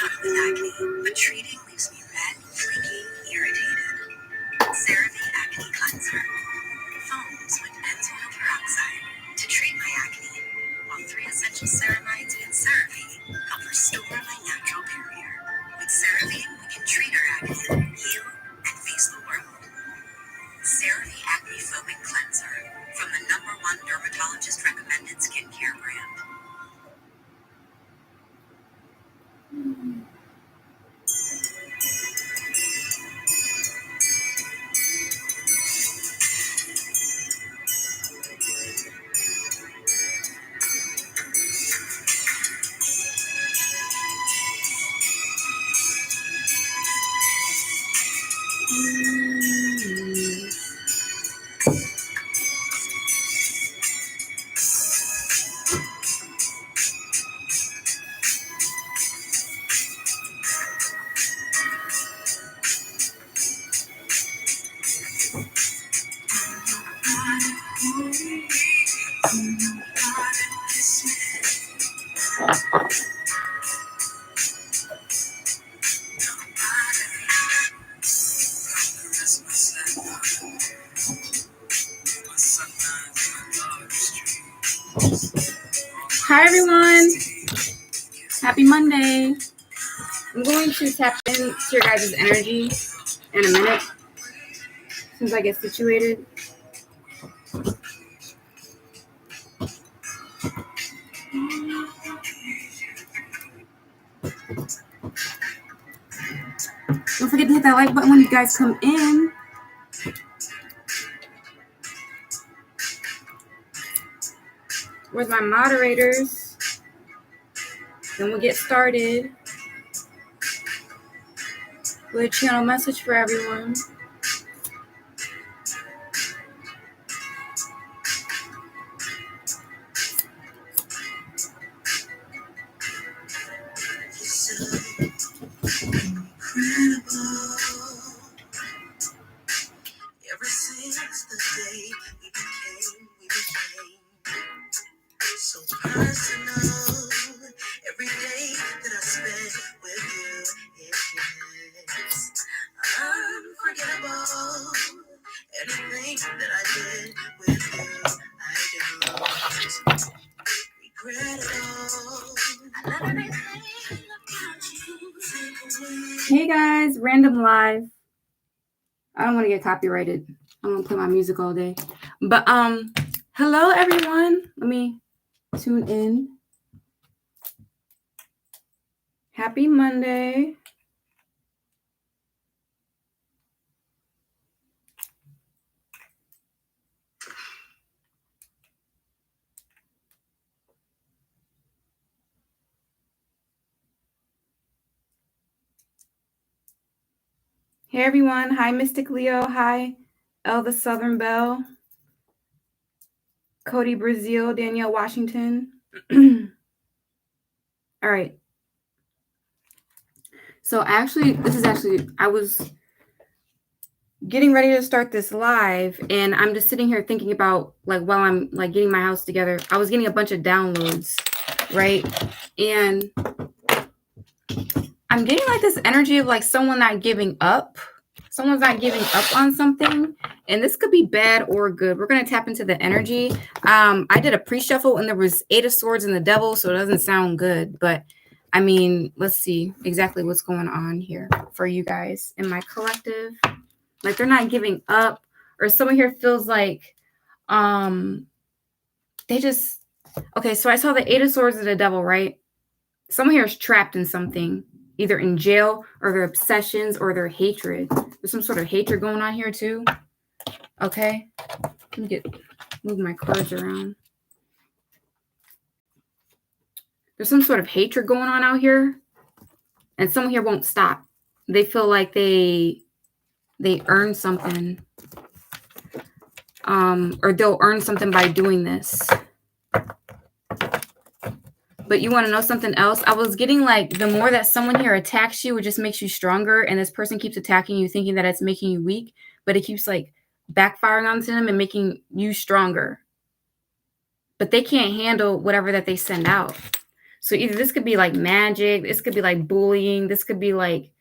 done with acne, but treating leaves me red, flaky, irritated. CeraVe Acne Cleanser. Foams with benzoyl peroxide to treat my acne, while 3 essential ceramides in CeraVe help restore my natural barrier. With CeraVe, we can treat our acne, heal, and face the world. CeraVe Acne Foaming Cleanser from the #1 dermatologist recommended skincare brand. Hi everyone, happy Monday. I'm going to tap into your guys' energy in a minute since I get situated. Don't forget to hit that like button when you guys come in. Where's my moderators? Then we'll get started with a channel message for everyone. Ever since the day we became so personal. Every day that I spent with you is unforgettable. Anything that I did with you, I don't regret it all. I love everything about you. Hey guys, random live. I don't want to get copyrighted. I don't want to play my music all day. But hello everyone. Let me tune in. Happy Monday. Hey everyone. Hi Mystic Leo. Hi Elva Southern Belle. Cody Brazil. Danielle Washington. All right. So I was getting ready to start this live and I'm just sitting here thinking about like while I'm like getting my house together, I was getting a bunch of downloads, right? And I'm getting like this energy of like someone not giving up. Someone's not giving up on something. And this could be bad or good. We're going to tap into the energy. I did a pre-shuffle and there was 8 of Swords and the Devil. So it doesn't sound good. But I mean, let's see exactly what's going on here for you guys in my collective. Like they're not giving up. Or someone here feels like they just... Okay, so I saw the 8 of Swords and the Devil, right? Someone here is trapped in something. Either in jail or their obsessions or their hatred. There's some sort of hatred going on here too. Okay. Let me move my cards around. There's some sort of hatred going on out here. And someone here won't stop. They feel like they earn something. Or they'll earn something by doing this. But you want to know something else? I was getting like the more that someone here attacks you, it just makes you stronger. And this person keeps attacking you thinking that it's making you weak. But it keeps like backfiring onto them and making you stronger. But they can't handle whatever that they send out. So either this could be like magic, this could be like bullying, this could be like,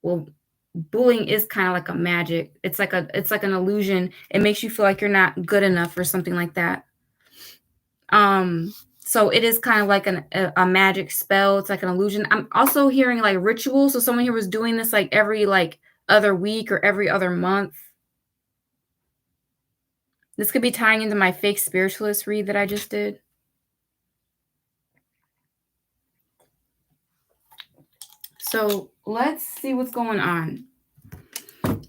well, bullying is kind of like a magic. It's like an illusion. It makes you feel like you're not good enough or something like that. So it is kind of like a magic spell. It's like an illusion. I'm also hearing like rituals. So someone here was doing this like every like other week or every other month. This could be tying into my fake spiritualist read that I just did. So let's see what's going on.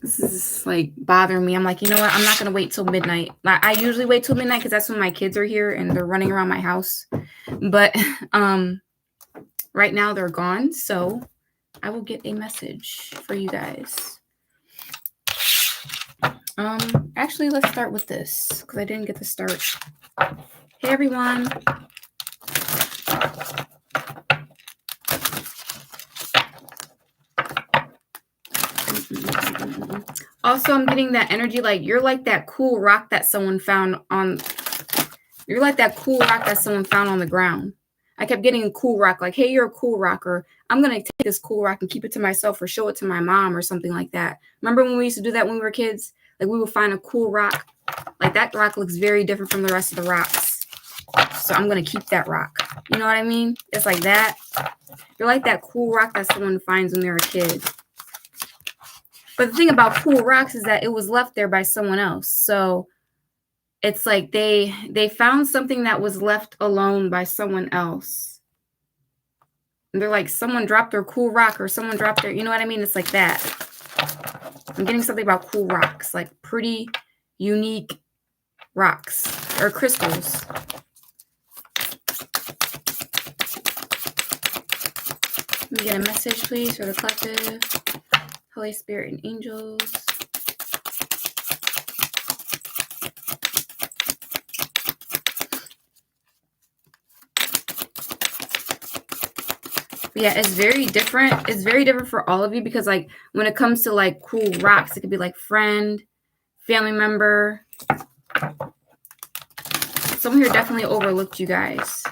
This is like bothering me. I'm like, you know what? I'm not going to wait till midnight. I usually wait till midnight because that's when my kids are here and they're running around my house. But right now they're gone. So I will get a message for you guys. Actually, let's start with this because I didn't get to start. Hey, everyone. Also, I'm getting that energy like you're like that cool rock that someone found on. You're like that cool rock that someone found on the ground. I kept getting a cool rock, like, hey, you're a cool rocker. I'm going to take this cool rock and keep it to myself or show it to my mom or something like that. Remember when we used to do that when we were kids? Like, we would find a cool rock. Like, that rock looks very different from the rest of the rocks. So I'm going to keep that rock. You know what I mean? It's like that. You're like that cool rock that someone finds when they're a kid. But the thing about cool rocks is that it was left there by someone else. So it's like they found something that was left alone by someone else. And they're like, someone dropped their cool rock or someone dropped their, you know what I mean? It's like that. I'm getting something about cool rocks, like pretty unique rocks or crystals. Let me get a message, please, for the collective. Holy Spirit and angels. Yeah, it's very different. It's very different for all of you because like when it comes to like cool rocks, it could be like friend, family member. Someone here definitely overlooked you guys.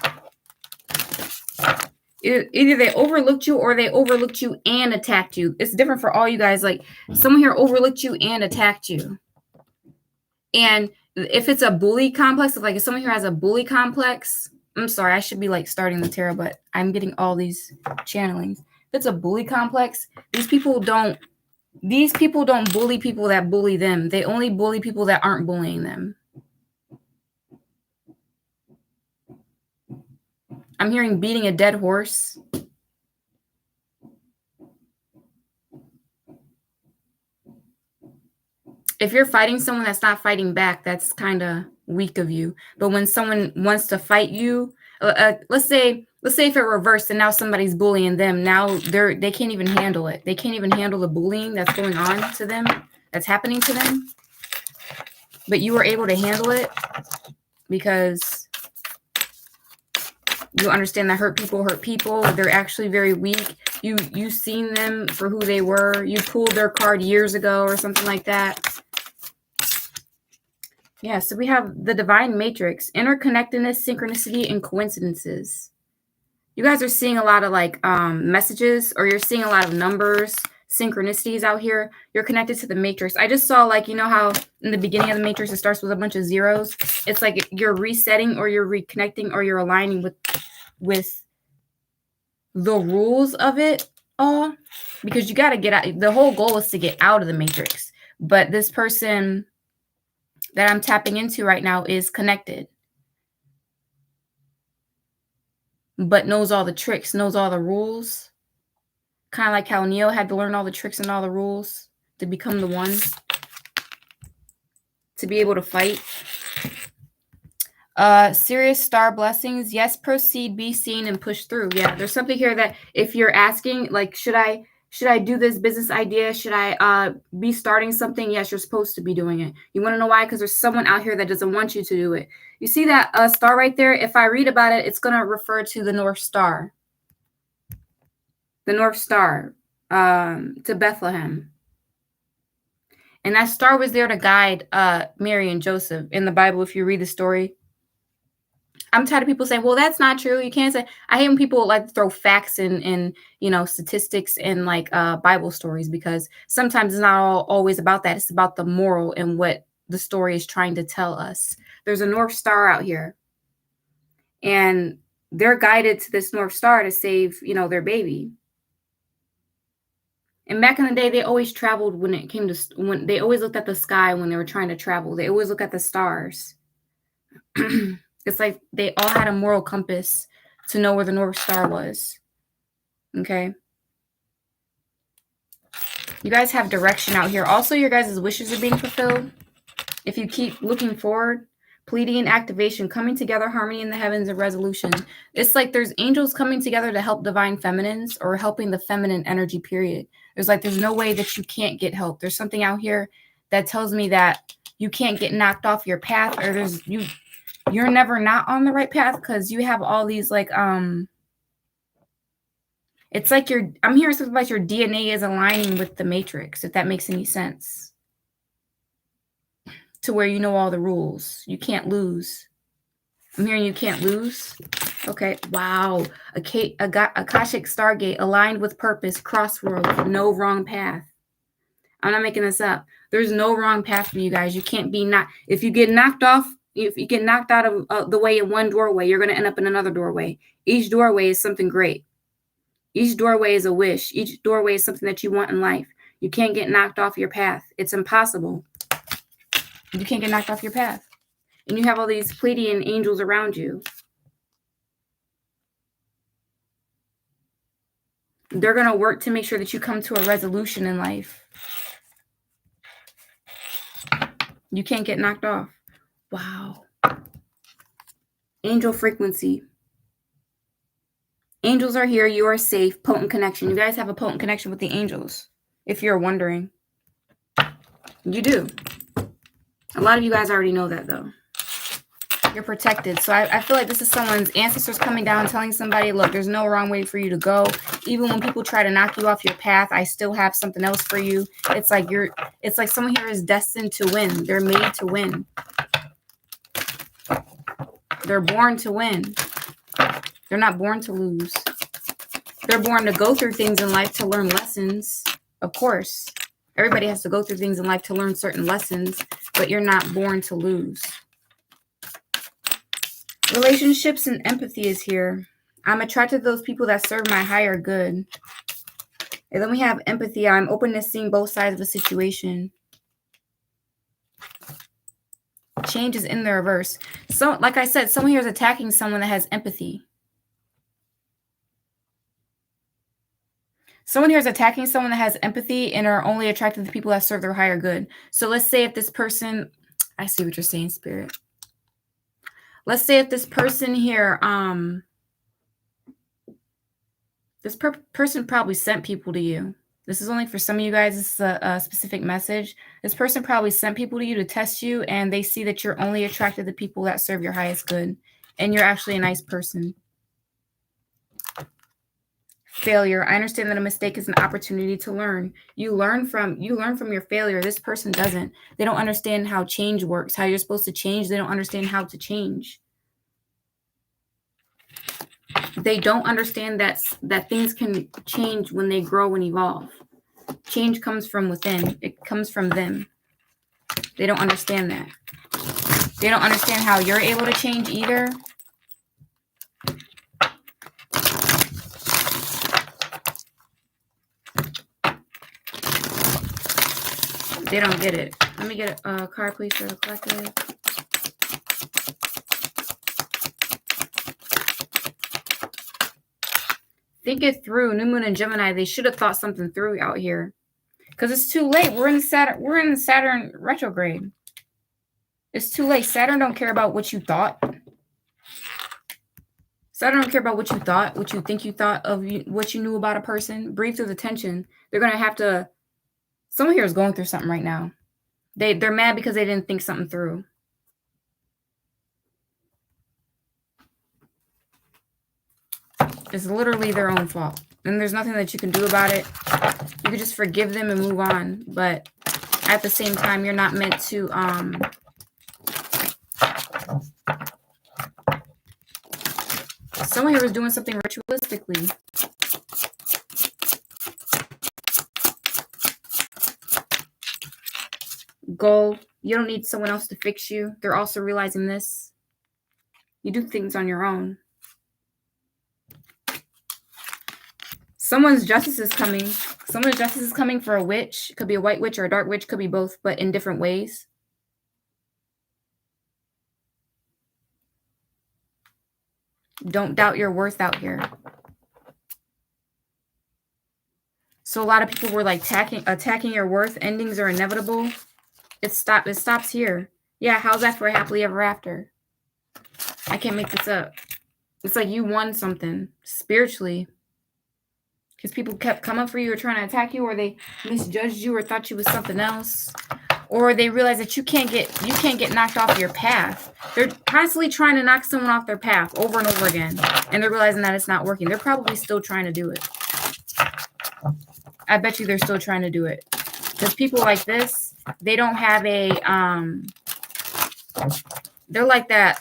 Either they overlooked you or they overlooked you and attacked you. It's different for all you guys. Like someone here overlooked you and attacked you. And if it's a bully complex, if someone here has a bully complex, I'm sorry, I should be like starting the tarot, but I'm getting all these channelings. If it's a bully complex, these people don't bully people that bully them. They only bully people that aren't bullying them. I'm hearing beating a dead horse. If you're fighting someone that's not fighting back, that's kind of weak of you. But when someone wants to fight you, let's say if it reversed and now somebody's bullying them, now they can't even handle it. They can't even handle the bullying that's going on to them, that's happening to them. But you were able to handle it because you understand that hurt people. They're actually very weak. You've seen them for who they were. You pulled their card years ago or something like that. Yeah, so we have the divine matrix, interconnectedness, synchronicity, and coincidences. You guys are seeing a lot of like messages, or you're seeing a lot of numbers, synchronicities out here. You're connected to the matrix. I just saw like, you know how in the beginning of the matrix, it starts with a bunch of zeros. It's like you're resetting or you're reconnecting or you're aligning with the rules of it all, because you got to get out. The whole goal is to get out of the matrix. But this person that I'm tapping into right now is connected, but knows all the tricks, knows all the rules. Kind of like how Neo had to learn all the tricks and all the rules to become the one, to be able to fight. Serious star blessings. Yes, proceed, be seen, and push through. Yeah, there's something here that if you're asking, like, should I do this business idea? Should I be starting something? Yes, you're supposed to be doing it. You want to know why? Because there's someone out here that doesn't want you to do it. You see that star right there? If I read about it, it's going to refer to the North Star. The North Star to Bethlehem. And that star was there to guide Mary and Joseph in the Bible. If you read the story, I'm tired of people saying, well, that's not true. You can't say. I hate when people like to throw facts and statistics and like Bible stories, because sometimes it's not always about that. It's about the moral and what the story is trying to tell us. There's a North Star out here, and they're guided to this North Star to save, their baby. And back in the day, they always traveled when they always looked at the sky when they were trying to travel. They always look at the stars. It's like they all had a moral compass to know where the North Star was. Okay. You guys have direction out here. Also, your guys' wishes are being fulfilled. If you keep looking forward, pleading and activation, coming together, harmony in the heavens, and resolution. It's like there's angels coming together to help divine feminines, or helping the feminine energy, period. There's no way that you can't get help. There's something out here that tells me that you can't get knocked off your path, or you're never not on the right path, because you have all these like it's like I'm hearing something like your DNA is aligning with the matrix, if that makes any sense. To where you know all the rules. You can't lose. I'm hearing you can't lose. Okay. Wow. Akashic Stargate, aligned with purpose, crossroads, no wrong path. I'm not making this up. There's no wrong path for you guys. You can't be if you get knocked off, if you get knocked out of the way in one doorway, you're going to end up in another doorway. Each doorway is something great. Each doorway is a wish. Each doorway is something that you want in life. You can't get knocked off your path. It's impossible. You can't get knocked off your path. And you have all these Pleiadian angels around you. They're going to work to make sure that you come to a resolution in life. You can't get knocked off. Wow. Angel frequency. Angels are here. You are safe. Potent connection. You guys have a potent connection with the angels, if you're wondering. You do. A lot of you guys already know that, though. You're protected. So I feel like this is someone's ancestors coming down, telling somebody, look, there's no wrong way for you to go. Even when people try to knock you off your path, I still have something else for you. It's like someone here is destined to win. They're made to win. They're born to win. They're not born to lose. They're born to go through things in life to learn lessons. Of course, everybody has to go through things in life to learn certain lessons, but you're not born to lose. Relationships and empathy is here. I'm attracted to those people that serve my higher good. And then we have empathy. I'm open to seeing both sides of a situation. Change is in the reverse. So, like I said, someone here is attacking someone that has empathy. Someone here is attacking someone that has empathy and are only attracted to people that serve their higher good. So let's say if this person, I see what you're saying, Spirit. Let's say if this person here, person probably sent people to you. This is only for some of you guys. This is a specific message. This person probably sent people to you to test you, and they see that you're only attracted to people that serve your highest good, and you're actually a nice person. Failure. I understand that a mistake is an opportunity to learn. You learn from your failure. This person doesn't. They don't understand how change works, how you're supposed to change. They don't understand how to change. They don't understand that things can change when they grow and evolve. Change comes from within. It comes from them. They don't understand that. They don't understand how you're able to change either. They don't get it. Let me get a card, please, for the collective. Think it through. New Moon and Gemini, they should have thought something through out here. Because it's too late. We're in the Saturn retrograde. It's too late. Saturn don't care about what you thought. Saturn don't care about what you thought, what you think you thought of what you knew about a person. Breathe through the tension. They're going to have to. Someone here is going through something right now. They're mad because they didn't think something through. It's literally their own fault. And there's nothing that you can do about it. You can just forgive them and move on. But at the same time, you're not meant to Someone here was doing something ritualistically. Goal. You don't need someone else to fix you. They're also realizing this. You do things on your own. Someone's justice is coming. Someone's justice is coming for a witch. Could be a white witch or a dark witch. Could be both, but in different ways. Don't doubt your worth out here. So a lot of people were like attacking your worth. Endings are inevitable. It stops here. Yeah, how's that for a happily ever after? I can't make this up. It's like you won something spiritually. Because people kept coming for you or trying to attack you, or they misjudged you or thought you was something else. Or they realize that you can't get knocked off your path. They're constantly trying to knock someone off their path over and over again. And they're realizing that it's not working. They're probably still trying to do it. I bet you they're still trying to do it. Because people like this, they don't have a they're like that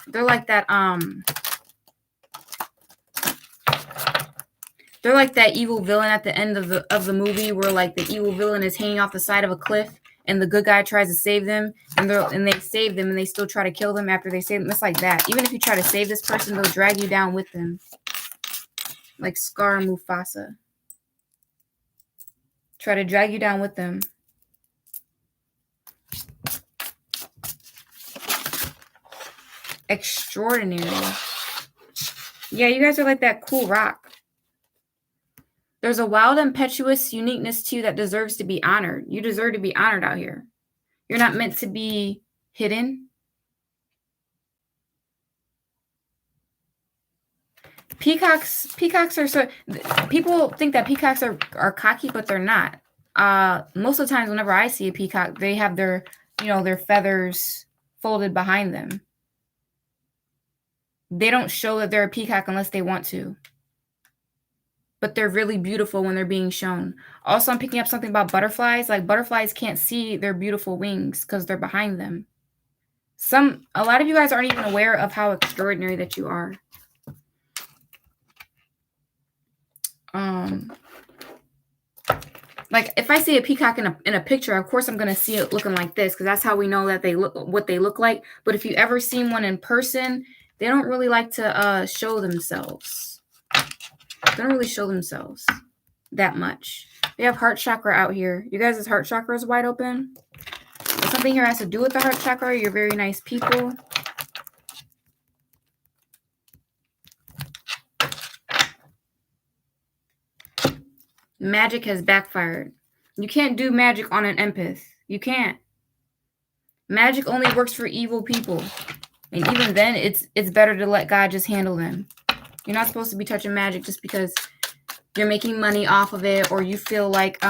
evil villain at the end of the movie where like the evil villain is hanging off the side of a cliff and the good guy tries to save them and they save them and they still try to kill them after they save them. It's like that. Even if you try to save this person, they'll drag you down with them. Like Scar and Mufasa. Try to drag you down with them. Extraordinary. Yeah, you guys are like that cool rock. There's a wild, impetuous uniqueness to you that deserves to be honored. You deserve to be honored out here. You're not meant to be hidden. Peacocks are so... People think that peacocks are cocky, but they're not. Most of the times whenever I see a peacock, they have their feathers folded behind them. They don't show that they're a peacock unless they want to. But they're really beautiful when they're being shown. Also, I'm picking up something about butterflies. Like butterflies can't see their beautiful wings because they're behind them. A lot of you guys aren't even aware of how extraordinary that you are. Like if I see a peacock in a picture, of course I'm gonna see it looking like this because that's how we know that what they look like. But if you ever seen one in person, they don't really like to show themselves. They don't really show themselves that much. We have heart chakra out here. You guys' heart chakra is wide open. If something here has to do with the heart chakra, you're very nice people. Magic has backfired. You can't do magic on an empath. You can't. Magic only works for evil people. And even then, it's better to let God just handle them. You're not supposed to be touching magic just because you're making money off of it or you feel like, you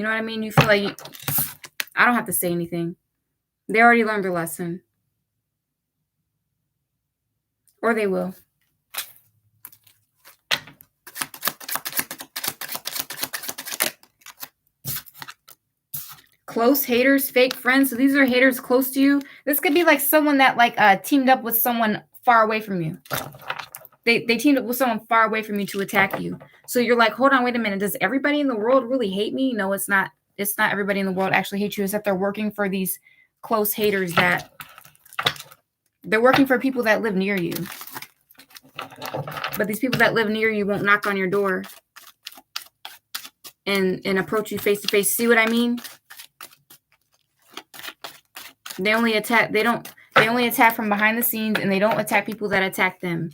know what I mean? You feel like I don't have to say anything. They already learned their lesson. Or they will. Close haters, fake friends. So these are haters close to you. This could be like someone that teamed up with someone far away from you. They teamed up with someone far away from you to attack you. So you're like, hold on, wait a minute. Does everybody in the world really hate me? No, it's not. It's not everybody in the world actually hates you. It's that they're working for these close haters that they're working for people that live near you. But these people that live near you won't knock on your door and approach you face to face. See what I mean? They only attack from behind the scenes and they don't attack people that attack them.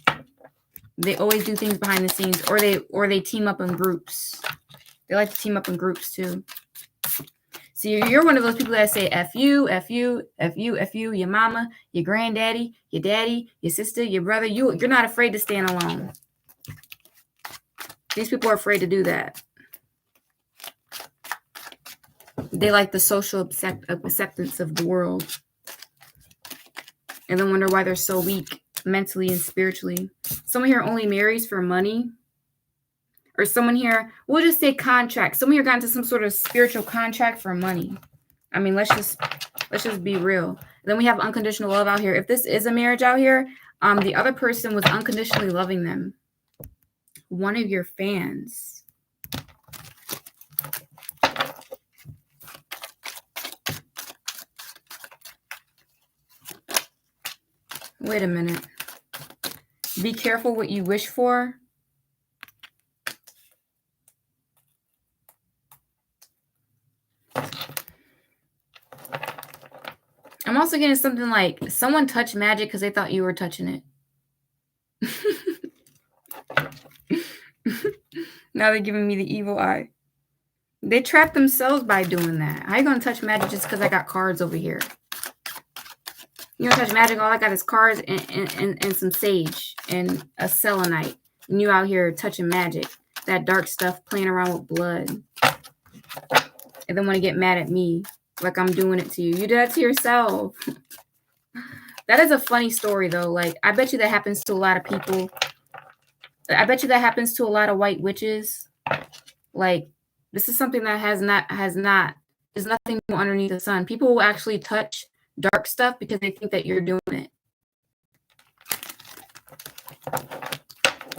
They always do things behind the scenes or they team up in groups. They like to team up in groups too. So you're one of those people that say F you, F you, F you, F you, your mama, your granddaddy, your daddy, your sister, your brother. You're not afraid to stand alone. These people are afraid to do that. They like the social acceptance of the world. And then wonder why they're so weak mentally and spiritually. Someone here only marries for money. Or someone here, we'll just say contract. Someone here got into some sort of spiritual contract for money. I mean, let's just be real. Then we have unconditional love out here. If this is a marriage out here, The other person was unconditionally loving them. One of your fans. Wait a minute. Be careful what you wish for. I'm also getting something like someone touched magic because they thought you were touching it. Now they're giving me the evil eye. They trap themselves by doing that. How you going to touch magic just because I got cards over here? You don't touch magic. All I got is cards and some sage and a selenite. And you out here touching magic. That dark stuff playing around with blood. And then want to get mad at me like I'm doing it to you. You did that to yourself. That is a funny story, though. Like, I bet you that happens to a lot of people. I bet you that happens to a lot of white witches. Like, this is something that there's nothing new underneath the sun. People will actually touch dark stuff because they think that you're doing it.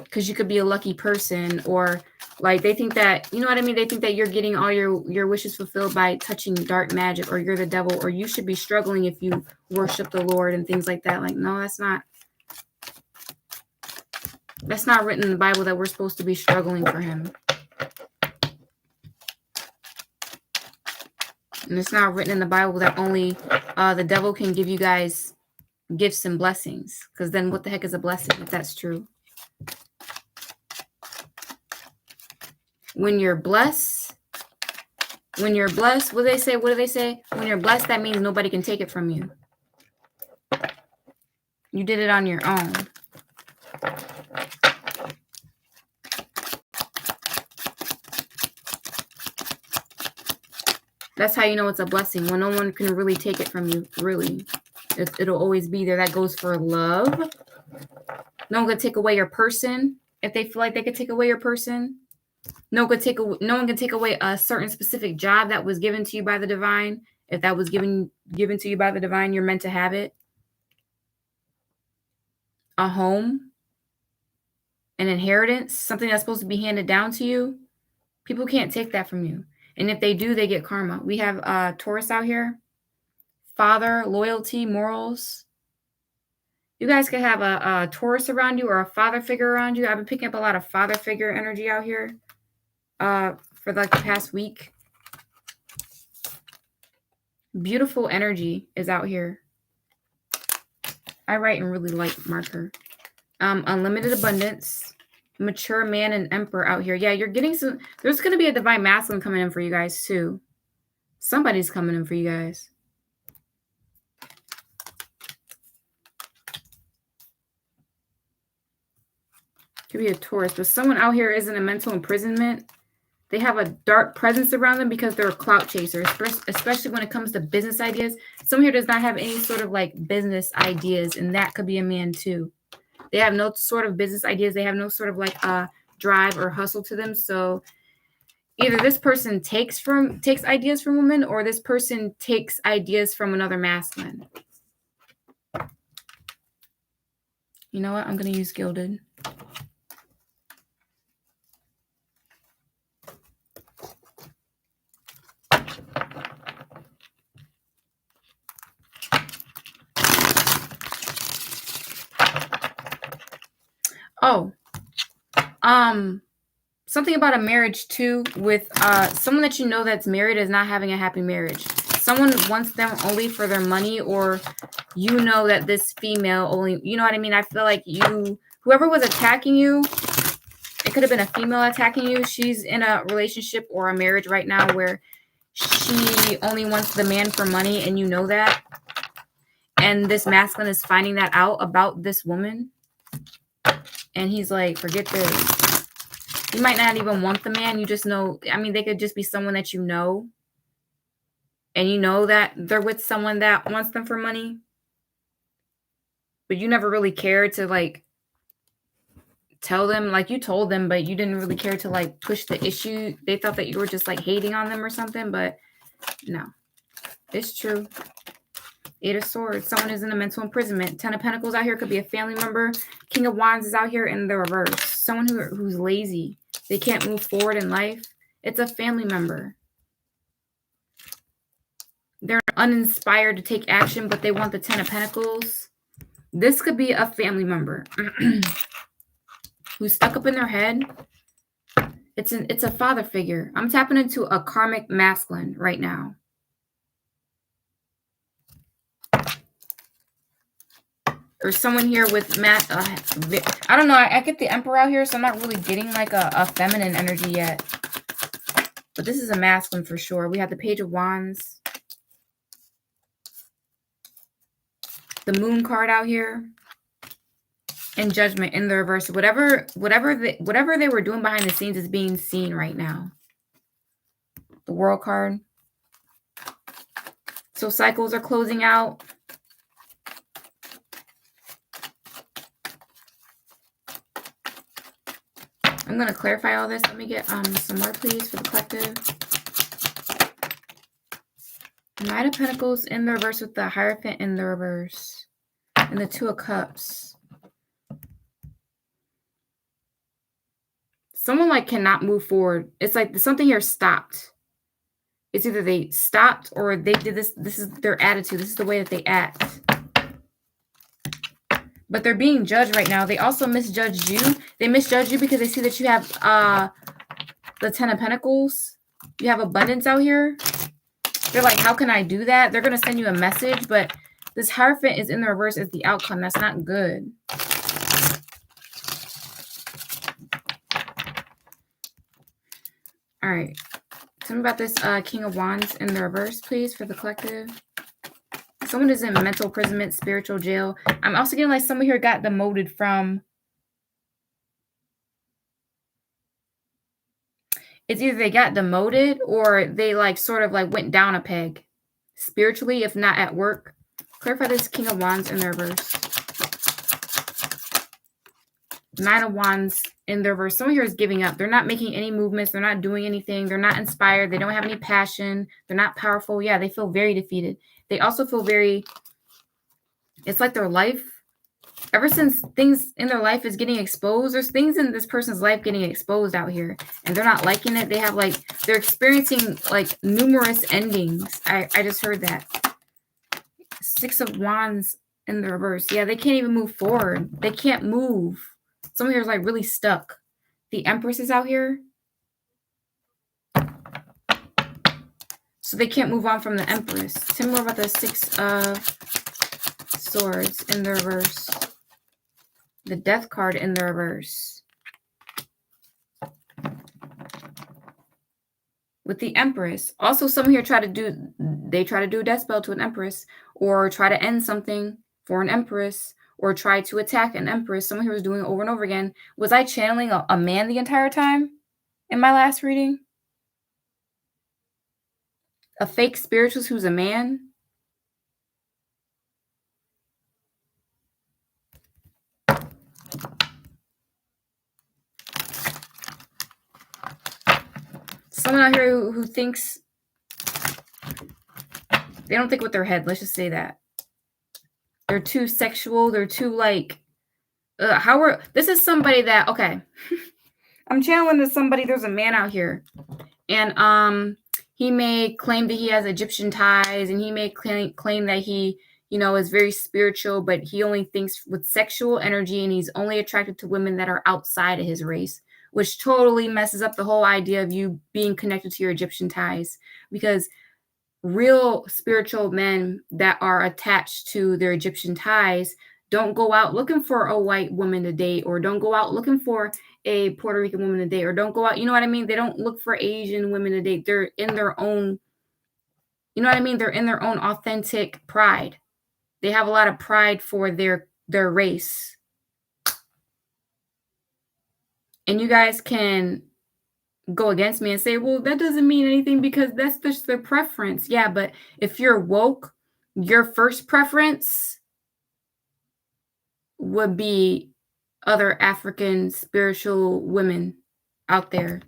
Because you could be a lucky person, or like they think that, you know what I mean? They think that you're getting all your wishes fulfilled by touching dark magic, or you're the devil, or you should be struggling if you worship the Lord and things like that. Like, no, that's not written in the Bible that we're supposed to be struggling for him. And it's not written in the Bible that only the devil can give you guys gifts and blessings. Because then what the heck is a blessing if that's true? When you're blessed, what do they say? What do they say? When you're blessed, that means nobody can take it from you. You did it on your own. That's how you know it's a blessing, when no one can really take it from you, really. It'll always be there. That goes for love. No one can take away your person if they feel like they could take away your person. No one can take away a certain specific job that was given to you by the divine. If that was given to you by the divine, you're meant to have it. A home, an inheritance, something that's supposed to be handed down to you. People can't take that from you. And if they do, they get karma. We have Taurus out here. Father, loyalty, morals. You guys could have a Taurus around you or a father figure around you. I've been picking up a lot of father figure energy out here for like the past week. Beautiful energy is out here. I write in really light marker. Unlimited abundance. Mature man and emperor out here. Yeah, you're getting some. There's going to be a divine masculine coming in for you guys too. Somebody's coming in for you guys. Could be a Taurus, but someone out here is in a mental imprisonment. They have a dark presence around them because they're a clout chaser, especially when it comes to business ideas. Someone here does not have any sort of like business ideas, and that could be a man too. They have no sort of business ideas. They have no sort of like drive or hustle to them. So either this person takes ideas from women, or this person takes ideas from another masculine. You know what? I'm going to use Gilded. Oh, something about a marriage too, with someone that you know that's married is not having a happy marriage. Someone wants them only for their money, or you know that this female only, you know what I mean? I feel like whoever was attacking you, it could have been a female attacking you. She's in a relationship or a marriage right now where she only wants the man for money, and you know that. And this masculine is finding that out about this woman. And he's like, forget this. You might not even want the man. You just know. I mean, they could just be someone that you know. And you know that they're with someone that wants them for money. But you never really cared to like tell them. Like, you told them, but you didn't really care to like push the issue. They thought that you were just like hating on them or something. But no, it's true. Eight of Swords, someone who's in a mental imprisonment. Ten of Pentacles out here could be a family member. King of Wands is out here in the reverse. Someone who's lazy. They can't move forward in life. It's a family member. They're uninspired to take action, but they want the Ten of Pentacles. This could be a family member who's stuck up in their head. It's a father figure. I'm tapping into a karmic masculine right now. Or someone here with I don't know. I get the Emperor out here, so I'm not really getting like a feminine energy yet. But this is a masculine for sure. We have the Page of Wands. The Moon card out here. And Judgment in the reverse. Whatever they were doing behind the scenes is being seen right now. The World card. So cycles are closing out. I'm going to clarify all this. Let me get some more, please, for the collective. Knight of Pentacles in the reverse with the Hierophant in the reverse. And the Two of Cups. Someone like cannot move forward. It's like something here stopped. It's either they stopped or they did this. This is their attitude. This is the way that they act. But they're being judged right now. They also misjudged you. They misjudged you because they see that you have the Ten of Pentacles. You have abundance out here. They're like, how can I do that? They're going to send you a message, but this Hierophant is in the reverse as the outcome. That's not good. All right. Tell me about this King of Wands in the reverse, please, for the collective. Someone is in mental imprisonment, spiritual jail. I'm also getting like someone here got demoted from. It's either they got demoted or they like sort of like went down a peg spiritually, if not at work. Clarify this King of Wands in the reverse. Nine of Wands in the reverse. Someone here is giving up. They're not making any movements. They're not doing anything. They're not inspired. They don't have any passion. They're not powerful. Yeah, they feel very defeated. They also feel very, it's like their life, ever since things in their life is getting exposed, there's things in this person's life getting exposed out here, and they're not liking it. They have like, they're experiencing like numerous endings. I just heard that. Six of Wands in the reverse. Yeah, they can't even move forward. They can't move. Someone here is like really stuck. The Empress is out here. So they can't move on from the Empress. Tell me more about the Six of Swords in the reverse. The Death card in the reverse. With the Empress. Also, someone here try to do a death spell to an Empress, or try to end something for an Empress, or try to attack an Empress. Someone here was doing it over and over again. Was I channeling a man the entire time in my last reading? A fake spiritualist who's a man? Someone out here who thinks, they don't think with their head. Let's just say that. They're too sexual. They're too like, this is somebody that, okay. I'm channeling to somebody, there's a man out here. And he may claim that he has Egyptian ties, and he may claim that he, is very spiritual, but he only thinks with sexual energy, and he's only attracted to women that are outside of his race, which totally messes up the whole idea of you being connected to your Egyptian ties. Because real spiritual men that are attached to their Egyptian ties don't go out looking for a white woman to date, or don't go out looking for a Puerto Rican woman to date, or don't go out, you know what I mean? They don't look for Asian women to date. They're in their own, you know what I mean? They're in their own authentic pride. They have a lot of pride for their race. And you guys can go against me and say, well, that doesn't mean anything because that's just their preference. Yeah, but if you're woke, your first preference would be other African spiritual women out there.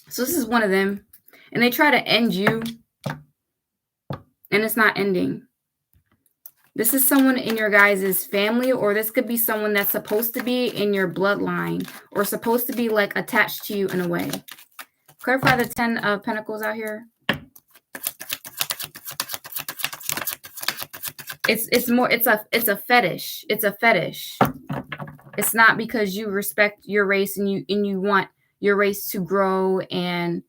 So this is one of them. And they try to end you, and it's not ending. This is someone in your guys' family, or this could be someone that's supposed to be in your bloodline or supposed to be like attached to you in a way. Clarify the 10 of Pentacles out here. It's a fetish. It's a fetish. It's not because you respect your race and you want your race to grow and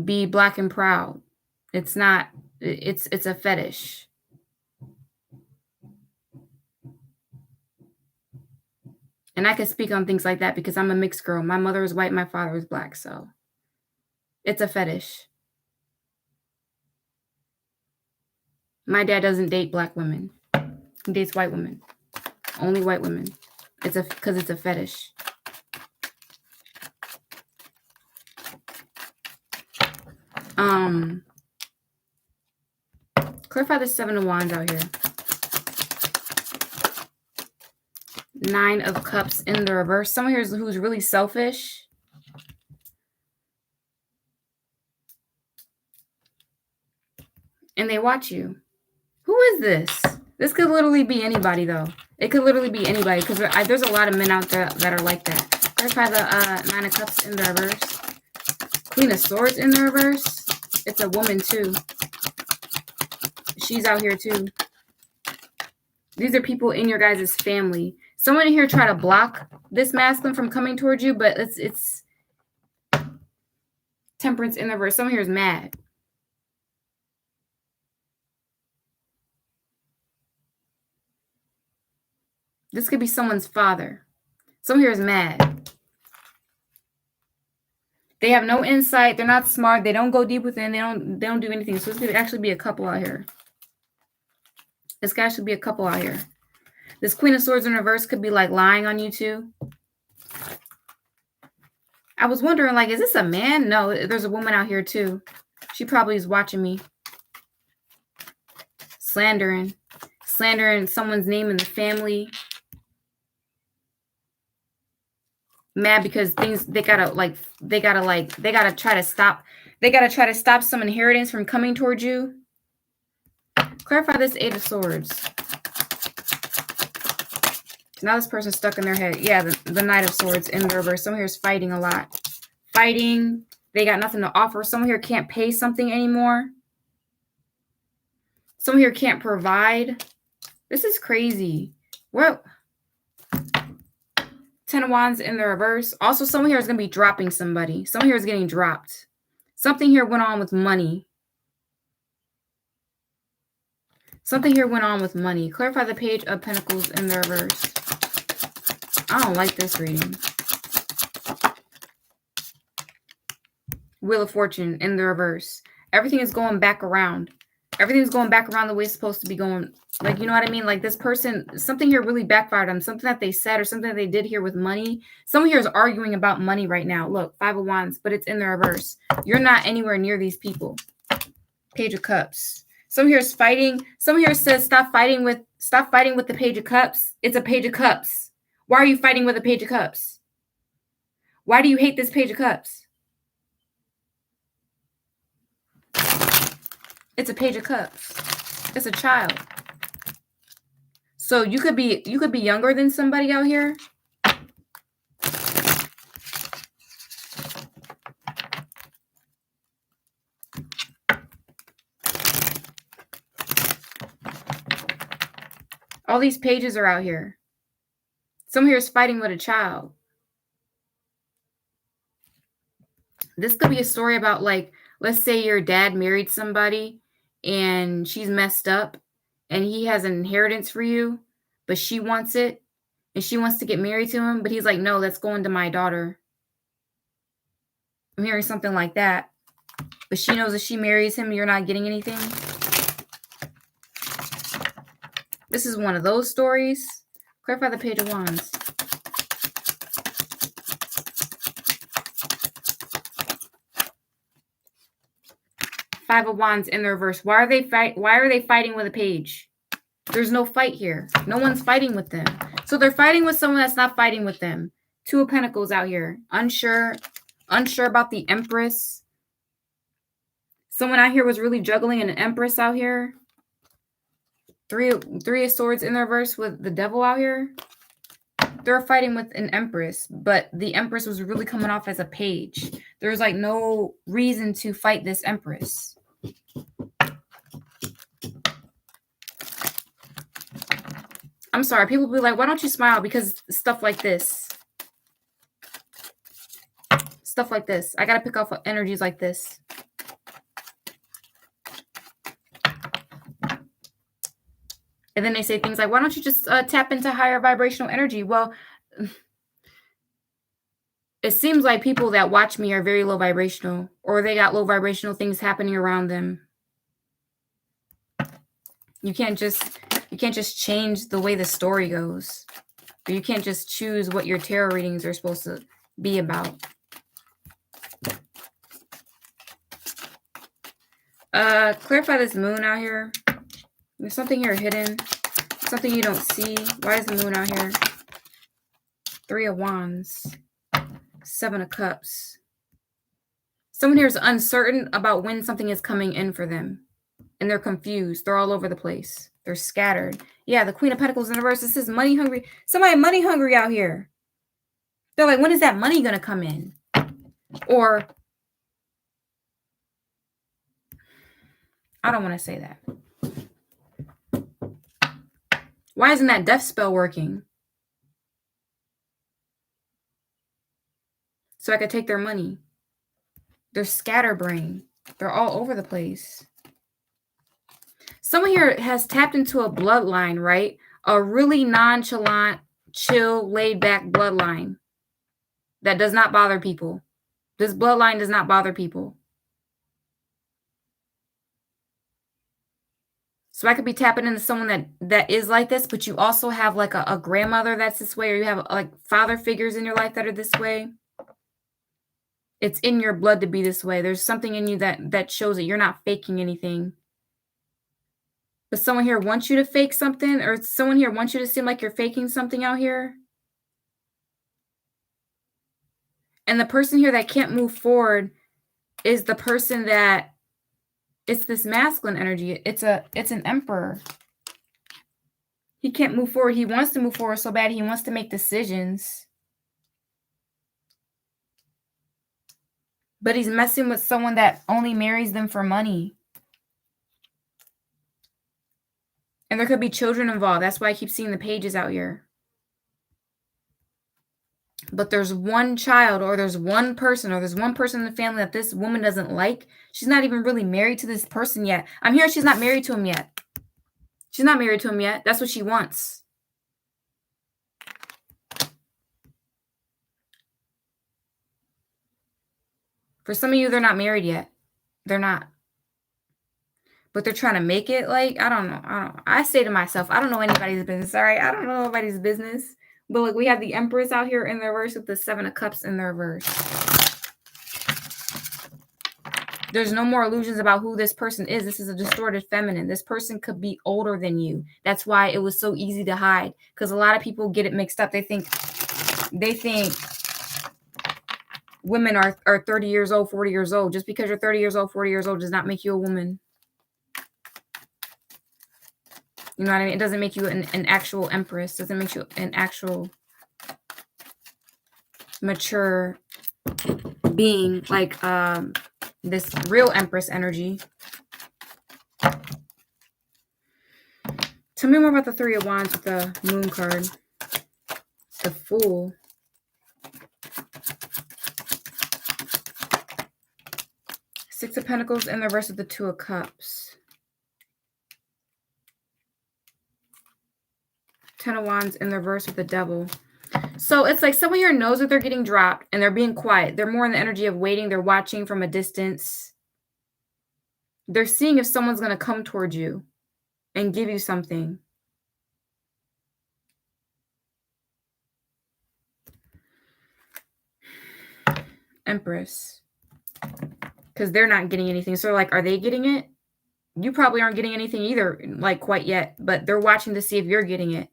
be black and proud. It's not. It's a fetish. And I can speak on things like that because I'm a mixed girl. My mother is white, my father is black, so it's a fetish. My dad doesn't date black women. He dates white women. Only white women. Because it's a fetish. Clarify the 7 of Wands out here. 9 of Cups in the reverse. Someone here who's really selfish. And they watch you. Who is this? This could literally be anybody, though. It could literally be anybody because there's a lot of men out there that are like that. Clarify the 9 of Cups in the reverse. Queen of Swords in the reverse. It's a woman, too. She's out here, too. These are people in your guys' family. Someone here try to block this masculine from coming towards you, but it's Temperance in the reverse. Someone here is mad. This could be someone's father. Someone here is mad. They have no insight. They're not smart. They don't go deep within. They don't do anything. So this could actually be a couple out here. This guy should be a couple out here. This Queen of Swords in reverse could be like lying on you too. I was wondering, like, is this a man? No, there's a woman out here too. She probably is watching me. Slandering someone's name in the family. Mad because they gotta try to stop some inheritance from coming towards you. Clarify this 8 of Swords. Now this person's stuck in their head. Yeah, the Knight of Swords in the reverse. Someone here is fighting a lot. Fighting. They got nothing to offer. Someone here can't pay something anymore. Someone here can't provide. This is crazy. Well, 10 of Wands in the reverse. Also, someone here is going to be dropping somebody. Someone here is getting dropped. Something here went on with money. Something here went on with money. Clarify the Page of Pentacles in the reverse. I don't like this reading. Wheel of Fortune in the reverse. Everything is going back around. Everything's going back around the way it's supposed to be going. Like, you know what I mean? Like this person, something here really backfired on them. Something that they said or something that they did here with money. Someone here is arguing about money right now. Look, 5 of Wands, but it's in the reverse. You're not anywhere near these people. Page of Cups. Someone here is fighting. Someone here says stop fighting with the Page of Cups. It's a Page of Cups. Why are you fighting with a Page of Cups? Why do you hate this Page of Cups? It's a Page of Cups. It's a child. So you could be younger than somebody out here. All these pages are out here. Someone here is fighting with a child. This could be a story about, like, let's say your dad married somebody and she's messed up and he has an inheritance for you, but she wants it and she wants to get married to him, but he's like, no, that's going to my daughter. I'm hearing something like that. But she knows if she marries him, you're not getting anything. This is one of those stories. Clarify the Page of Wands. Five of Wands in the reverse. Why are they fighting with a page? There's no fight here. No one's fighting with them. So they're fighting with someone that's not fighting with them. 2 of Pentacles out here. Unsure about the Empress. Someone out here was really juggling an Empress out here. Three of Swords in the reverse with the devil out here. They're fighting with an Empress, but the Empress was really coming off as a page. There's like no reason to fight this Empress. I'm sorry. People be like, why don't you smile? Because stuff like this. Stuff like this. I got to pick off energies like this. And then they say things like, why don't you just tap into higher vibrational energy? Well, it seems like people that watch me are very low vibrational, or they got low vibrational things happening around them. You can't just change the way the story goes. Or you can't just choose what your tarot readings are supposed to be about. Clarify this moon out here. There's something here hidden. Something you don't see. Why is the moon out here? 3 of Wands. 7 of Cups. Someone here is uncertain about when something is coming in for them. And they're confused. They're all over the place. They're scattered. Yeah, the Queen of Pentacles in reverse. This is money hungry. Somebody money hungry out here. They're like, when is that money going to come in? Or, I don't want to say that. Why isn't that death spell working? So I could take their money. They're scatterbrained. They're all over the place. Someone here has tapped into a bloodline, right? A really nonchalant, chill, laid-back bloodline that does not bother people. This bloodline does not bother people. So I could be tapping into someone that is like this, but you also have like a grandmother that's this way, or you have like father figures in your life that are this way. It's in your blood to be this way. There's something in you that shows that you're not faking anything. But someone here wants you to fake something, or someone here wants you to seem like you're faking something out here. And the person here that can't move forward is the person that, it's this masculine energy. It's an emperor. He can't move forward. He wants to move forward so bad. He wants to make decisions. But he's messing with someone that only marries them for money. And there could be children involved. That's why I keep seeing the pages out here. But there's one child, or there's one person, or there's one person in the family that this woman doesn't like. She's not even really married to this person yet. I'm hearing she's not married to him yet. She's not married to him yet. That's what she wants. For some of you, they're not married yet. They're not. But they're trying to make it like, I don't know. I say to myself, I don't know anybody's business. All right. I don't know nobody's business. But look, we have the Empress out here in the reverse with the 7 of Cups in the reverse. There's no more illusions about who this person is. This is a distorted feminine. This person could be older than you. That's why it was so easy to hide. Because a lot of people get it mixed up. They think women are 30 years old, 40 years old. Just because you're 30 years old, 40 years old does not make you a woman. You know what I mean? It doesn't make you an actual empress. It doesn't make you an actual mature being like this real empress energy. Tell me more about the 3 of Wands with the moon card. The Fool. Six of Pentacles in the reverse with the 2 of Cups. 10 of Wands in the reverse with the Devil. So it's like someone here knows that they're getting dropped and they're being quiet. They're more in the energy of waiting. They're watching from a distance. They're seeing if someone's going to come towards you and give you something. Empress. Because they're not getting anything. So like, are they getting it? You probably aren't getting anything either, like quite yet. But they're watching to see if you're getting it.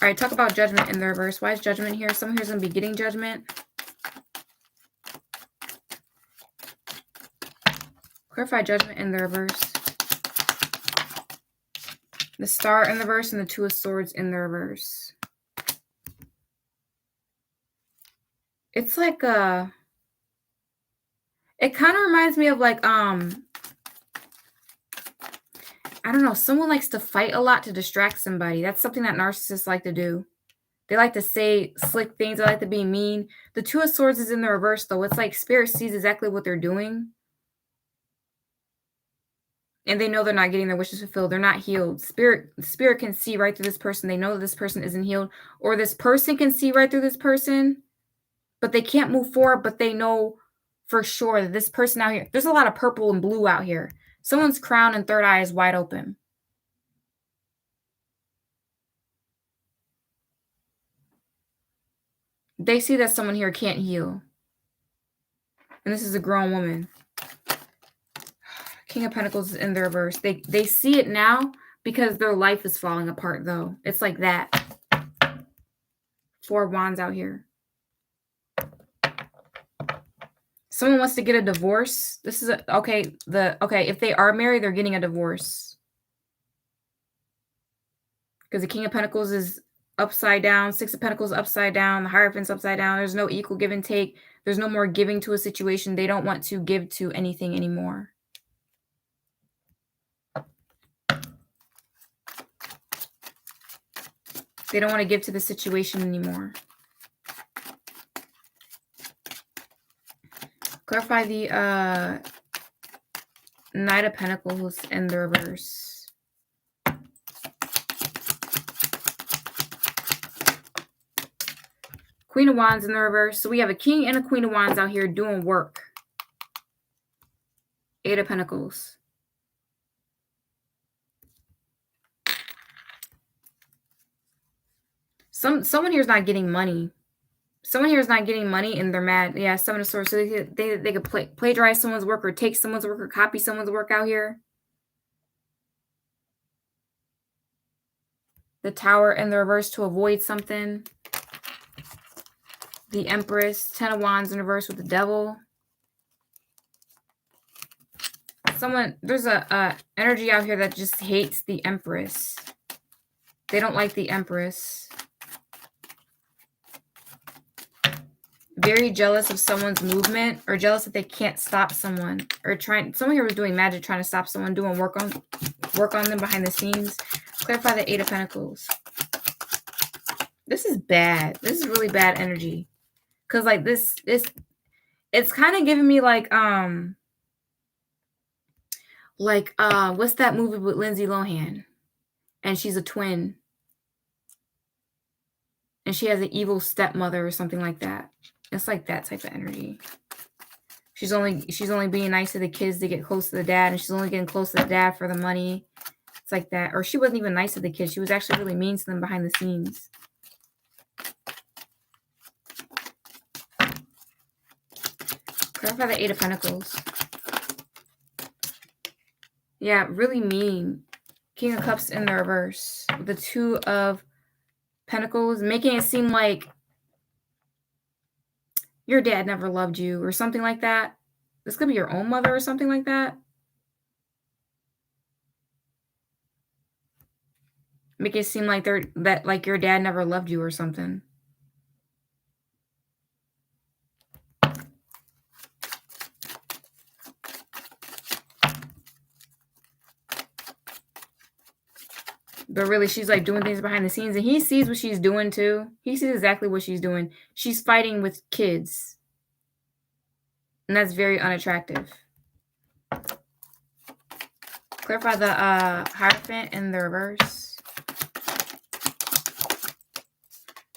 All right, talk about Judgment in the reverse. Why is Judgment here? Someone here's going to be getting Judgment. Clarify Judgment in the reverse. The Star in the reverse and the Two of Swords in the reverse. It's like it kind of reminds me of like, I don't know, someone likes to fight a lot to distract somebody. That's something that narcissists like to do. They like to say slick things. They like to be mean. The Two of Swords is in the reverse, though. It's like Spirit sees exactly what they're doing. And they know they're not getting their wishes fulfilled. They're not healed. Spirit can see right through this person. They know that this person isn't healed. Or this person can see right through this person, but they can't move forward. But they know for sure that this person out here, there's a lot of purple and blue out here. Someone's crown and third eye is wide open. They see that someone here can't heal. And this is a grown woman. King of Pentacles is in the reverse. They see it now because their life is falling apart, though. It's like that. Four of Wands out here. Someone wants to get a divorce. This is okay. If they are married, they're getting a divorce. Because the King of Pentacles is upside down. Six of Pentacles upside down. The Hierophant's upside down. There's no equal give and take. There's no more giving to a situation. They don't want to give to anything anymore. They don't want to give to the situation anymore. Clarify the Knight of Pentacles in the reverse. Queen of Wands in the reverse. So we have a King and a Queen of Wands out here doing work. Eight of Pentacles. Someone here is not getting money. Someone here is not getting money and they're mad. Yeah, Seven of Swords. So they could plagiarize someone's work or take someone's work or copy someone's work out here. The Tower in the reverse to avoid something. The Empress. Ten of Wands in reverse with the Devil. There's a energy out here that just hates the Empress. They don't like the Empress. Very jealous of someone's movement or jealous that they can't stop someone or someone here was doing magic trying to stop someone doing work on them behind the scenes. Clarify the Eight of Pentacles. This is bad. This is really bad energy. Cause like this it's kind of giving me like what's that movie with Lindsay Lohan? And she's a twin. And she has an evil stepmother or something like that. It's like that type of energy. She's only being nice to the kids to get close to the dad, and she's only getting close to the dad for the money. It's like that. Or she wasn't even nice to the kids. She was actually really mean to them behind the scenes. Clarify the Eight of Pentacles. Yeah, really mean. King of Cups in the reverse. With the Two of Pentacles, making it seem like your dad never loved you or something like that. This could be your own mother or something like that. Make it seem like like your dad never loved you or something. But really, she's like doing things behind the scenes, and he sees what she's doing too. He sees exactly what she's doing. She's fighting with kids. And that's very unattractive. Clarify the Hierophant in the reverse.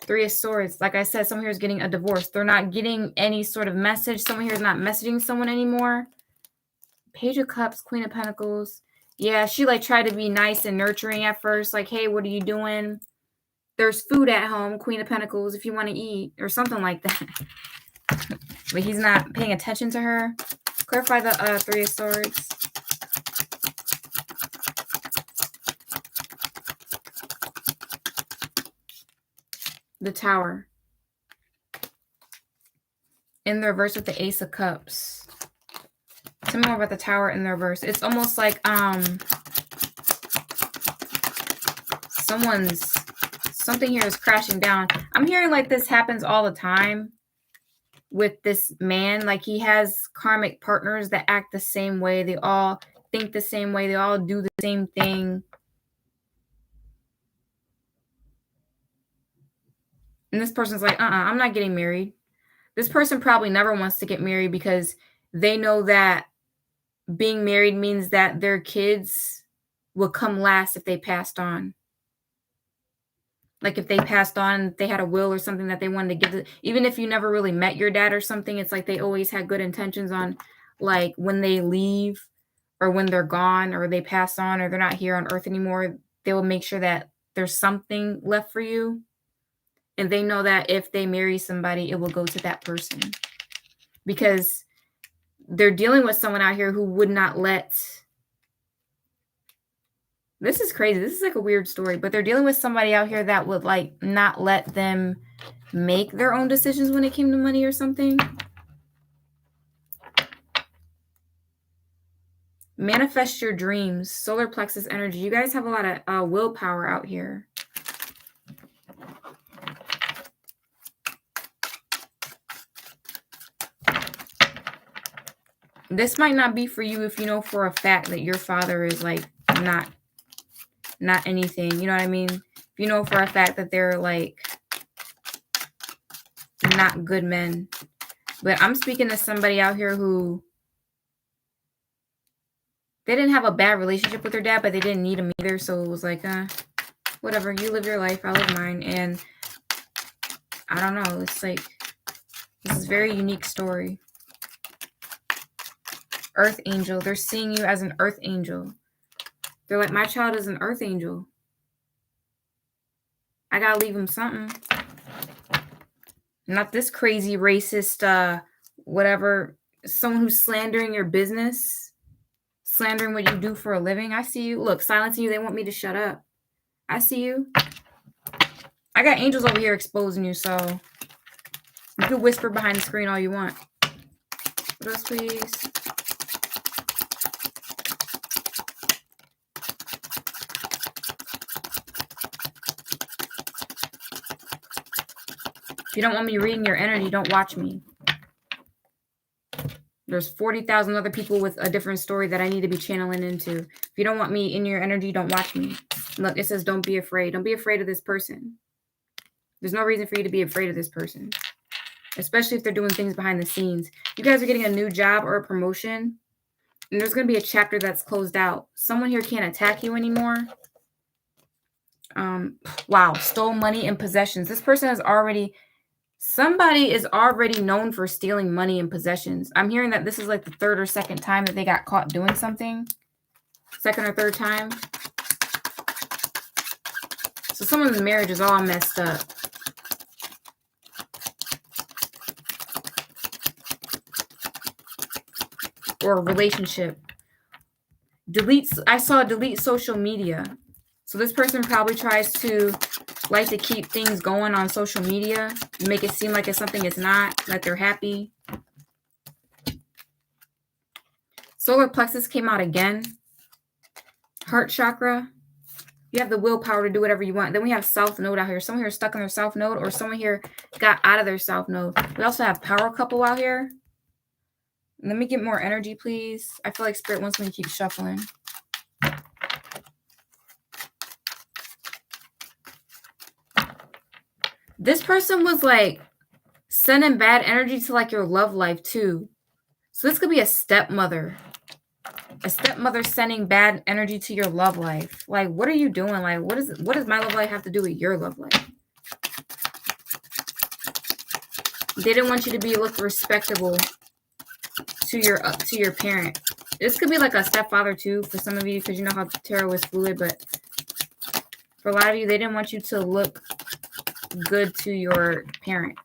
Three of Swords. Like I said, someone here is getting a divorce. They're not getting any sort of message. Someone here is not messaging someone anymore. Page of Cups, Queen of Pentacles. Yeah, she like tried to be nice and nurturing at first. Like, hey, what are you doing? There's food at home, Queen of Pentacles, if you want to eat. Or something like that. But he's not paying attention to her. Clarify the Three of Swords. The Tower. In the reverse with the Ace of Cups. Tell me more about the Tower in the reverse. It's almost like something here is crashing down. I'm hearing like this happens all the time with this man. Like he has karmic partners that act the same way. They all think the same way. They all do the same thing. And this person's like, I'm not getting married. This person probably never wants to get married because they know that being married means that their kids will come last if they passed on. Like if they passed on, they had a will or something that they wanted to give. Even if you never really met your dad or something, it's like they always had good intentions on, like when they leave or when they're gone or they pass on or they're not here on earth anymore, they will make sure that there's something left for you. And they know that if they marry somebody, it will go to that person. Because they're dealing with someone out here who would not let... This is crazy. This is like a weird story. But they're dealing with somebody out here that would like not let them make their own decisions when it came to money or something. Manifest your dreams. Solar plexus energy. You guys have a lot of willpower out here. This might not be for you if you know for a fact that your father is like not anything. You know what I mean? If you know for a fact that they're like not good men. But I'm speaking to somebody out here who they didn't have a bad relationship with their dad, but they didn't need him either. So it was like, whatever, you live your life, I live mine. And I don't know. It's like, this is a very unique story. Earth angel. They're seeing you as an earth angel. They're like, my child is an earth angel. I gotta leave him something. Not this crazy racist, whatever. Someone who's slandering your business. Slandering what you do for a living. I see you. Look, silencing you. They want me to shut up. I see you. I got angels over here exposing you, so you can whisper behind the screen all you want. What else, please? If you don't want me reading your energy, don't watch me. There's 40,000 other people with a different story that I need to be channeling into. If you don't want me in your energy, don't watch me. Look, it says don't be afraid. Don't be afraid of this person. There's no reason for you to be afraid of this person. Especially if they're doing things behind the scenes. You guys are getting a new job or a promotion. And there's going to be a chapter that's closed out. Someone here can't attack you anymore. Wow. Stole money and possessions. This person has already... Somebody is already known for stealing money and possessions. I'm hearing that this is like the third or second time that they got caught doing something. Second or third time. So someone's marriage is all messed up. Or a relationship. I saw delete social media. So this person probably tries to like to keep things going on social media, make it seem like it's something it's not, like they're happy. Solar plexus came out again. Heart chakra. You have the willpower to do whatever you want. Then we have south node out here. Someone here is stuck in their south node, or someone here got out of their south node. We also have power couple out here. Let me get more energy, please. I feel like spirit wants me to keep shuffling. This person was like sending bad energy to like your love life too. So this could be a stepmother. A stepmother sending bad energy to your love life. Like, what are you doing? Like, what does my love life have to do with your love life? They didn't want you to look respectable to your parent. This could be like a stepfather too for some of you, because you know how tarot is fluid, but for a lot of you, they didn't want you to look good to your parent.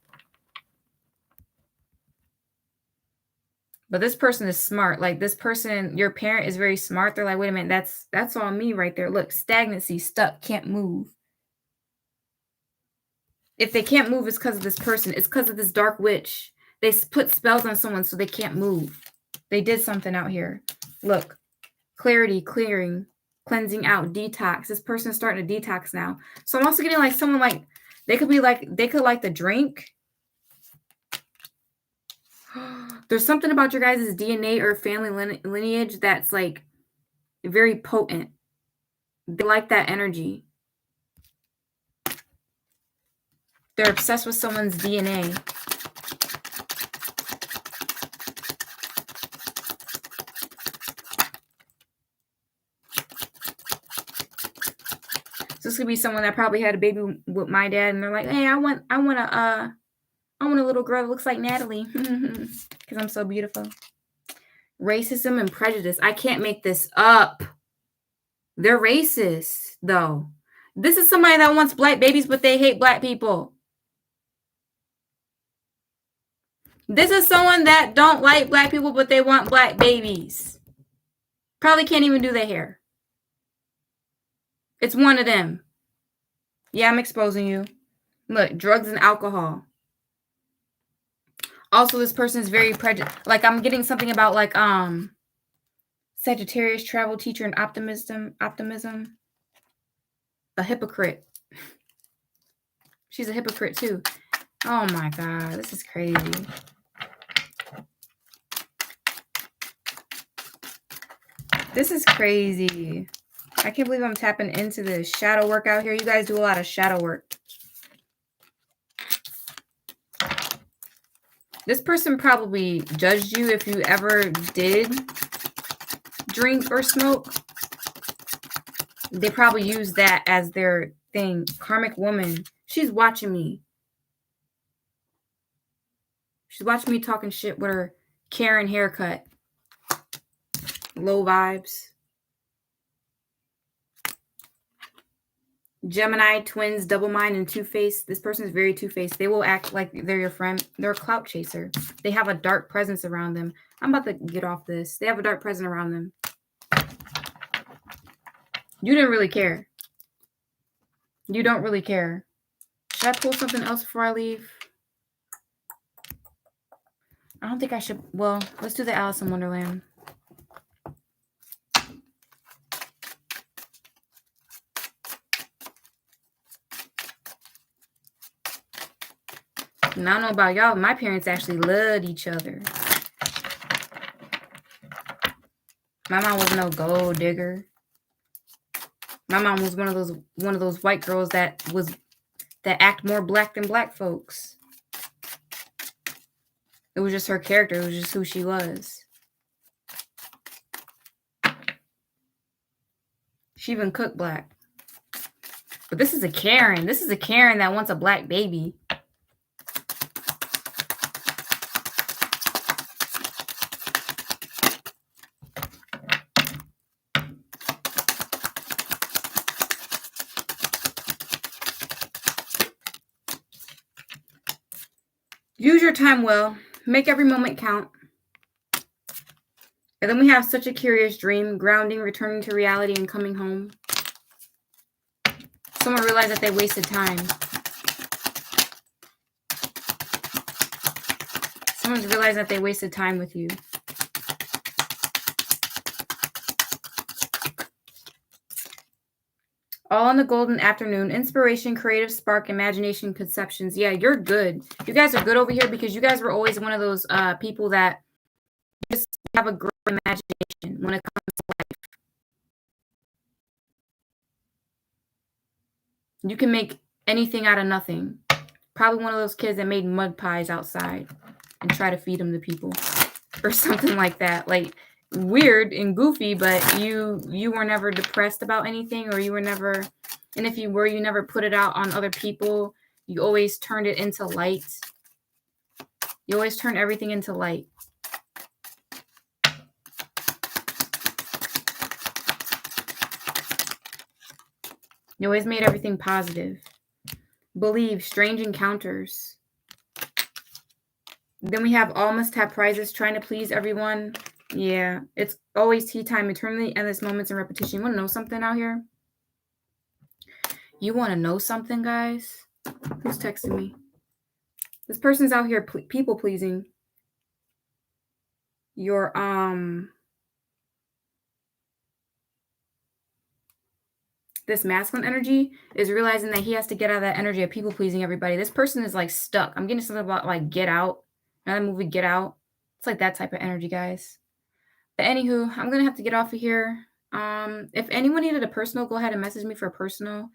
But this person is smart. Like this person, your parent is very smart. They're like, wait a minute, that's all me right there. Look, stagnancy, stuck, can't move. If they can't move, it's because of this person. It's because of this dark witch. They put spells on someone so they can't move. They did something out here. Look, clarity, clearing, cleansing out, detox. This person's starting to detox now. So I'm also getting like someone like, they could like the drink. There's something about your guys' DNA or family lineage that's like very potent. They like that energy. They're obsessed with someone's DNA. So this could be someone that probably had a baby with my dad, and they're like, "Hey, I want a little girl that looks like Natalie because I'm so beautiful." Racism and prejudice. I can't make this up. They're racist, though. This is somebody that wants black babies, but they hate black people. This is someone that don't like black people, but they want black babies. Probably can't even do their hair. It's one of them. Yeah, I'm exposing you. Look, drugs and alcohol. Also, this person is very prejudiced. Like, I'm getting something about like Sagittarius, travel, teacher, and optimism. A hypocrite. She's a hypocrite too. Oh my God, this is crazy. This is crazy. I can't believe I'm tapping into this shadow work out here. You guys do a lot of shadow work. This person probably judged you if you ever did drink or smoke. They probably use that as their thing. Karmic woman. She's watching me. She's watching me talking shit with her Karen haircut. Low vibes. Gemini, twins, double mind, and two-faced. This person is very two-faced. They will act like they're your friend. They're a clout chaser. They have a dark presence around them. I'm about to get off this. They have a dark presence around them. You didn't really care. You don't really care. Should I pull something else before I leave? I don't think I should. Well, let's do the Alice in Wonderland. And I don't know about y'all, my parents actually loved each other. My mom was no gold digger. My mom was one of those white girls that act more black than black folks. It was just her character. It was just who she was. She even cooked black. But this is a Karen. This is a Karen that wants a black baby. Use your time well. Make every moment count. And then we have such a curious dream, grounding, returning to reality, and coming home. Someone realized that they wasted time. Someone's realized that they wasted time with you. All in the golden afternoon. Inspiration, creative spark, imagination, conceptions. Yeah, you're good. You guys are good over here because you guys were always one of those people that just have a great imagination when it comes to life. You can make anything out of nothing. Probably one of those kids that made mud pies outside and try to feed them to people or something like that. Like, weird and goofy, but you were never depressed about anything, or you were never, and if you were, you never put it out on other people. You always turned it into light. You always turn everything into light. You always made everything positive. Believe, strange encounters. Then we have all must have prizes, trying to please everyone. Yeah, it's always tea time, eternally endless moments and repetition. You want to know something out here? You want to know something, guys? Who's texting me? This person's out here people pleasing. your this masculine energy is realizing that he has to get out of that energy of people pleasing everybody. This person is like stuck. I'm getting something about like Get Out. Another movie, Get Out. It's like that type of energy, guys. But anywho, I'm gonna have to get off of here. If anyone needed a personal, go ahead and message me for a personal,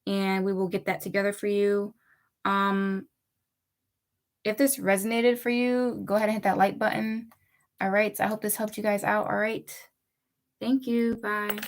and we will get that together for you. If this resonated for you, go ahead and hit that like button. All right. So I hope this helped you guys out. All right. Thank you. Bye.